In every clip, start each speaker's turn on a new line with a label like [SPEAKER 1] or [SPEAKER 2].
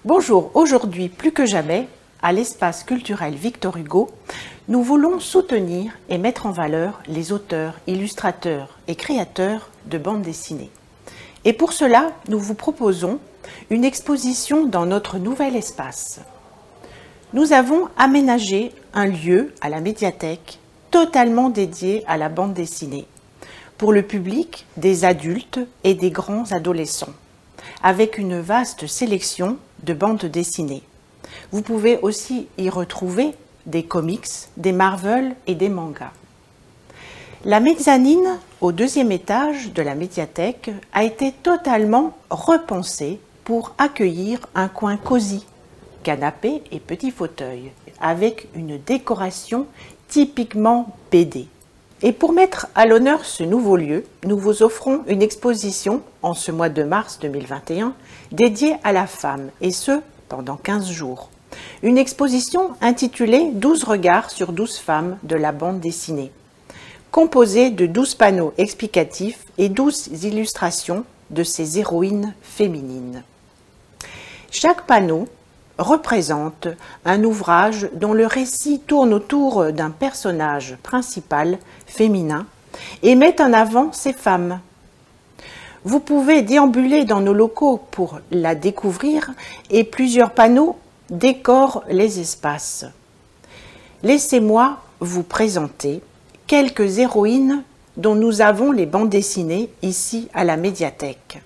[SPEAKER 1] Bonjour, aujourd'hui plus que jamais, à l'espace culturel Victor Hugo, nous voulons soutenir et mettre en valeur les auteurs, illustrateurs et créateurs de bandes dessinées. Et pour cela, nous vous proposons une exposition dans notre nouvel espace. Nous avons aménagé un lieu à la médiathèque totalement dédié à la bande dessinée, pour le public, des adultes et des grands adolescents, avec une vaste sélection de bandes dessinées. Vous pouvez aussi y retrouver des comics, des Marvel et des mangas. La mezzanine, au deuxième étage de la médiathèque, a été totalement repensée pour accueillir un coin cosy, canapé et petits fauteuils, avec une décoration typiquement BD. Et pour mettre à l'honneur ce nouveau lieu, nous vous offrons une exposition en ce mois de mars 2021 dédiée à la femme, et ce, pendant 15 jours. Une exposition intitulée « 12 regards sur 12 femmes de la bande dessinée », composée de 12 panneaux explicatifs et 12 illustrations de ces héroïnes féminines. Chaque panneau représente un ouvrage dont le récit tourne autour d'un personnage principal féminin et met en avant ces femmes. Vous pouvez déambuler dans nos locaux pour la découvrir et plusieurs panneaux décorent les espaces. Laissez-moi vous présenter quelques héroïnes dont nous avons les bandes dessinées ici à la médiathèque.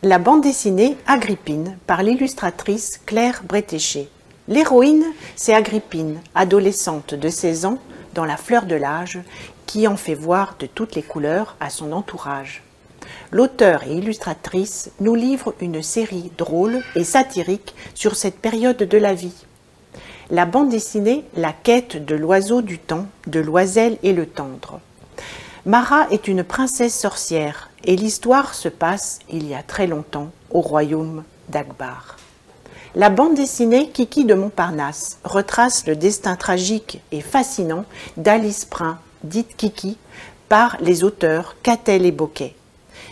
[SPEAKER 1] La bande dessinée Agrippine par l'illustratrice Claire Bretéché. L'héroïne, c'est Agrippine, adolescente de 16 ans, dans la fleur de l'âge, qui en fait voir de toutes les couleurs à son entourage. L'auteure et illustratrice nous livre une série drôle et satirique sur cette période de la vie. La bande dessinée La quête de l'oiseau du temps de Loisel et le Tendre. Mara est une princesse sorcière et l'histoire se passe il y a très longtemps au royaume d'Akbar. La bande dessinée Kiki de Montparnasse retrace le destin tragique et fascinant d'Alice Prin, dite Kiki, par les auteurs Catel et Bocquet.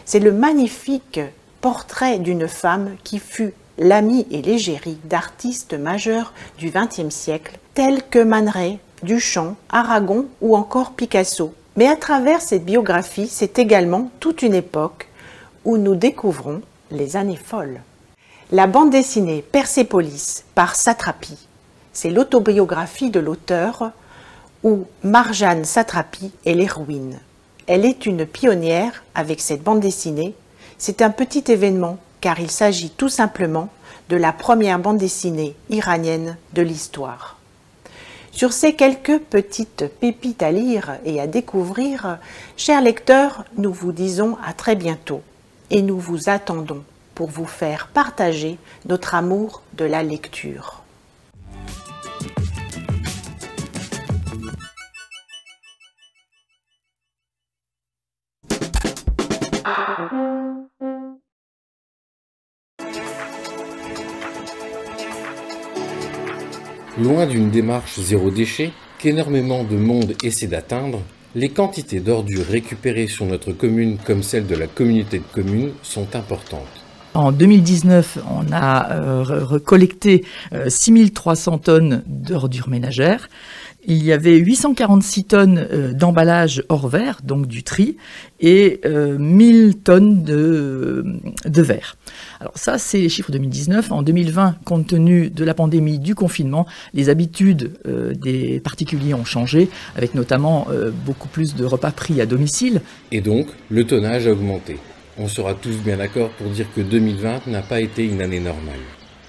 [SPEAKER 1] C'est le magnifique portrait d'une femme qui fut l'amie et l'égérie d'artistes majeurs du XXe siècle, tels que Man Ray, Duchamp, Aragon ou encore Picasso. Mais à travers cette biographie, c'est également toute une époque où nous découvrons les années folles. La bande dessinée Persépolis par Satrapi, c'est l'autobiographie de l'auteur où Marjane Satrapi est l'héroïne. Elle est une pionnière avec cette bande dessinée. C'est un petit événement car il s'agit tout simplement de la première bande dessinée iranienne de l'histoire. Sur ces quelques petites pépites à lire et à découvrir, chers lecteurs, nous vous disons à très bientôt et nous vous attendons pour vous faire partager notre amour de la lecture.
[SPEAKER 2] Loin d'une démarche zéro déchet, qu'énormément de monde essaie d'atteindre, les quantités d'ordures récupérées sur notre commune comme celles de la communauté de communes sont importantes.
[SPEAKER 3] En 2019, on a recollecté 6300 tonnes d'ordures ménagères. Il y avait 846 tonnes d'emballage hors verre, donc du tri, et 1000 tonnes de verre. Alors ça, c'est les chiffres 2019. En 2020, compte tenu de la pandémie, du confinement, les habitudes des particuliers ont changé, avec notamment beaucoup plus de repas pris à domicile.
[SPEAKER 2] Et donc, le tonnage a augmenté. On sera tous bien d'accord pour dire que 2020 n'a pas été une année normale.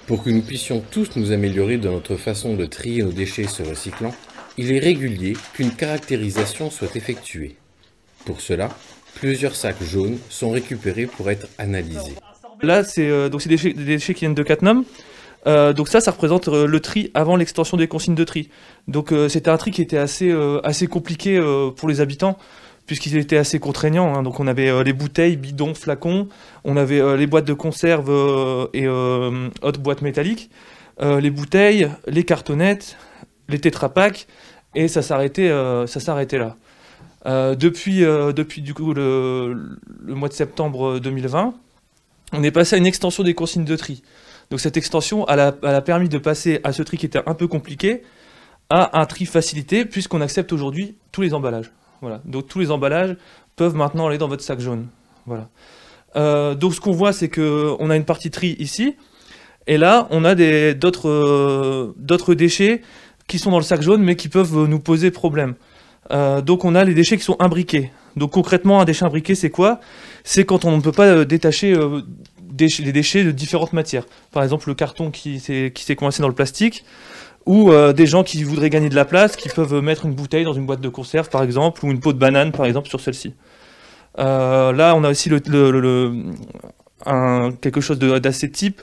[SPEAKER 2] Pour que nous puissions tous nous améliorer dans notre façon de trier nos déchets se recyclant, il est régulier qu'une caractérisation soit effectuée. Pour cela, plusieurs sacs jaunes sont récupérés pour être analysés.
[SPEAKER 4] Là, c'est des déchets qui viennent de Cattenom. Donc ça représente le tri avant l'extension des consignes de tri. Donc c'était un tri qui était assez compliqué pour les habitants, puisqu'il était assez contraignant. Hein. Donc on avait les bouteilles, bidons, flacons, on avait les boîtes de conserve et autres boîtes métalliques, les bouteilles, les cartonnettes, les tétrapacks, et ça s'arrêtait là. Depuis du coup le mois de septembre 2020, on est passé à une extension des consignes de tri. Donc cette extension, elle a permis de passer à ce tri qui était un peu compliqué à un tri facilité, puisqu'on accepte aujourd'hui tous les emballages. Voilà. Donc tous les emballages peuvent maintenant aller dans votre sac jaune. Voilà. Donc ce qu'on voit, c'est qu'on a une partie tri ici, et là, on a d'autres déchets qui sont dans le sac jaune, mais qui peuvent nous poser problème. Donc on a les déchets qui sont imbriqués. Donc concrètement, un déchet imbriqué, c'est quoi? C'est quand on ne peut pas détacher les déchets de différentes matières. Par exemple, le carton qui s'est coincé dans le plastique, ou des gens qui voudraient gagner de la place, qui peuvent mettre une bouteille dans une boîte de conserve, par exemple, ou une peau de banane, par exemple, sur celle-ci. Là, on a aussi quelque chose d'assez type,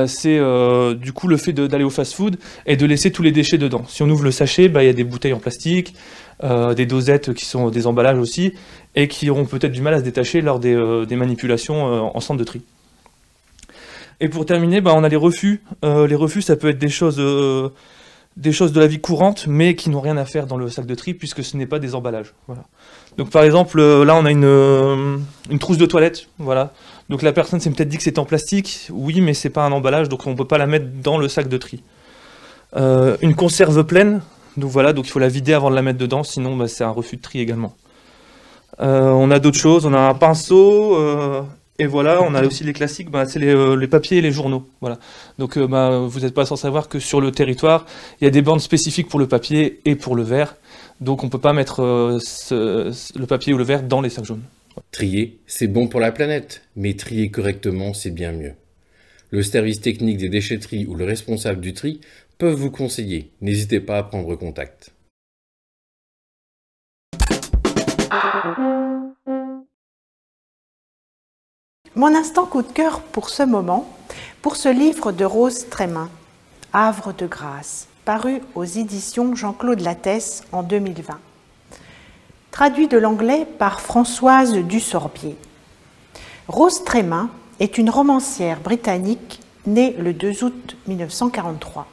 [SPEAKER 4] c'est du coup le fait d'aller au fast-food et de laisser tous les déchets dedans. Si on ouvre le sachet, il y a des bouteilles en plastique, des dosettes qui sont des emballages aussi, et qui auront peut-être du mal à se détacher lors des manipulations en centre de tri. Et pour terminer, on a les refus. Les refus, ça peut être des choses de la vie courante, mais qui n'ont rien à faire dans le sac de tri, puisque ce n'est pas des emballages. Voilà. Donc par exemple, là on a une trousse de toilette, voilà. Donc la personne s'est peut-être dit que c'était en plastique, oui, mais c'est pas un emballage, donc on ne peut pas la mettre dans le sac de tri. Une conserve pleine, donc voilà, donc il faut la vider avant de la mettre dedans, sinon c'est un refus de tri également. On a d'autres choses, on a un pinceau, et voilà, on a aussi les classiques, c'est les papiers et les journaux. Voilà. Donc vous n'êtes pas sans savoir que sur le territoire, il y a des bandes spécifiques pour le papier et pour le verre. Donc on ne peut pas mettre le papier ou le verre dans les sacs jaunes.
[SPEAKER 2] Trier, c'est bon pour la planète, mais trier correctement, c'est bien mieux. Le service technique des déchetteries ou le responsable du tri peuvent vous conseiller. N'hésitez pas à prendre contact.
[SPEAKER 1] Mon instant coup de cœur pour ce moment, pour ce livre de Rose Trémin, Havre de grâce, paru aux éditions Jean-Claude Lattès en 2020. Traduit de l'anglais par Françoise Dussorbier. Rose Trémin est une romancière britannique née le 2 août 1943,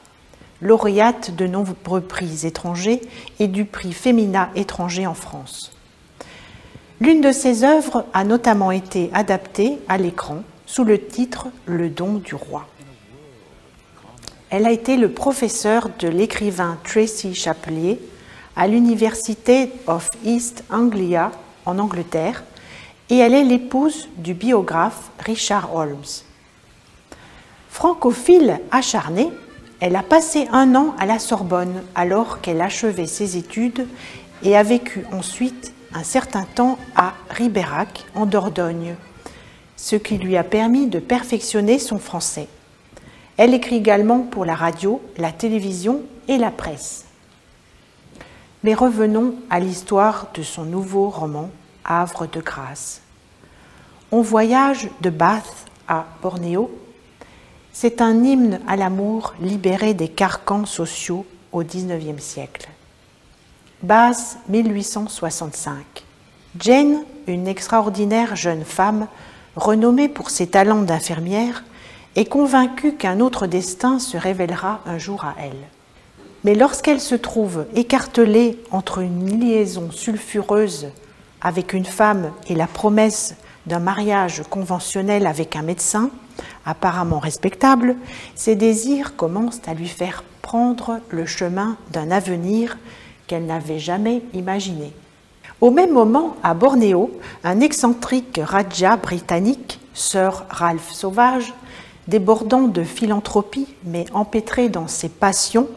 [SPEAKER 1] lauréate de nombreux prix étrangers et du prix Femina étranger en France. L'une de ses œuvres a notamment été adaptée à l'écran sous le titre « Le don du roi ». Elle a été le professeur de l'écrivain Tracy Chapelier à l'University of East Anglia en Angleterre et elle est l'épouse du biographe Richard Holmes. Francophile acharnée, elle a passé 1 an à la Sorbonne alors qu'elle achevait ses études et a vécu ensuite un certain temps à Ribérac, en Dordogne, ce qui lui a permis de perfectionner son français. Elle écrit également pour la radio, la télévision et la presse. Mais revenons à l'histoire de son nouveau roman, Havre de grâce. On voyage de Bath à Bornéo. C'est un hymne à l'amour libéré des carcans sociaux au XIXe siècle. Bath, 1865. Jane, une extraordinaire jeune femme, renommée pour ses talents d'infirmière, est convaincue qu'un autre destin se révélera un jour à elle. Mais lorsqu'elle se trouve écartelée entre une liaison sulfureuse avec une femme et la promesse d'un mariage conventionnel avec un médecin, apparemment respectable, ses désirs commencent à lui faire prendre le chemin d'un avenir qu'elle n'avait jamais imaginé. Au même moment, à Bornéo, un excentrique Raja britannique, Sir Ralph Sauvage, débordant de philanthropie mais empêtré dans ses passions,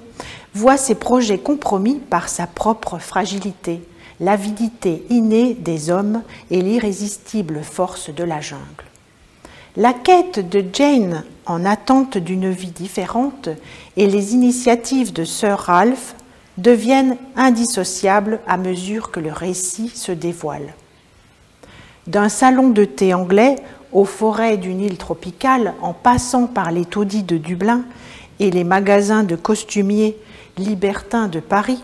[SPEAKER 1] voit ses projets compromis par sa propre fragilité, l'avidité innée des hommes et l'irrésistible force de la jungle. La quête de Jane en attente d'une vie différente et les initiatives de Sir Ralph deviennent indissociables à mesure que le récit se dévoile. D'un salon de thé anglais aux forêts d'une île tropicale, en passant par les taudis de Dublin et les magasins de costumiers libertins de Paris,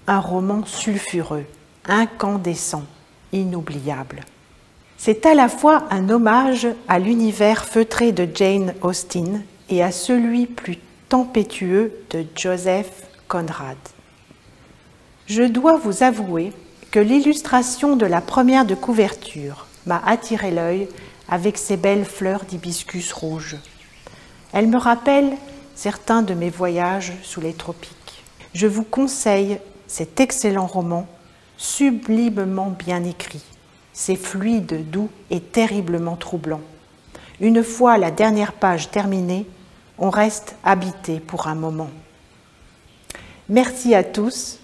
[SPEAKER 1] un roman sulfureux, incandescent, inoubliable. C'est à la fois un hommage à l'univers feutré de Jane Austen et à celui plus tempétueux de Joseph Conrad. Je dois vous avouer que l'illustration de la première de couverture m'a attiré l'œil avec ses belles fleurs d'hibiscus rouges. Elle me rappelle certains de mes voyages sous les tropiques. Je vous conseille cet excellent roman, sublimement bien écrit. C'est fluide, doux et terriblement troublant. Une fois la dernière page terminée, on reste habité pour un moment. Merci à tous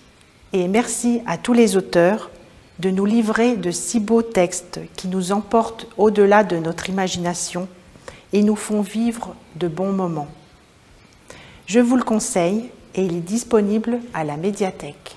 [SPEAKER 1] et merci à tous les auteurs de nous livrer de si beaux textes qui nous emportent au-delà de notre imagination et nous font vivre de bons moments. Je vous le conseille et il est disponible à la médiathèque.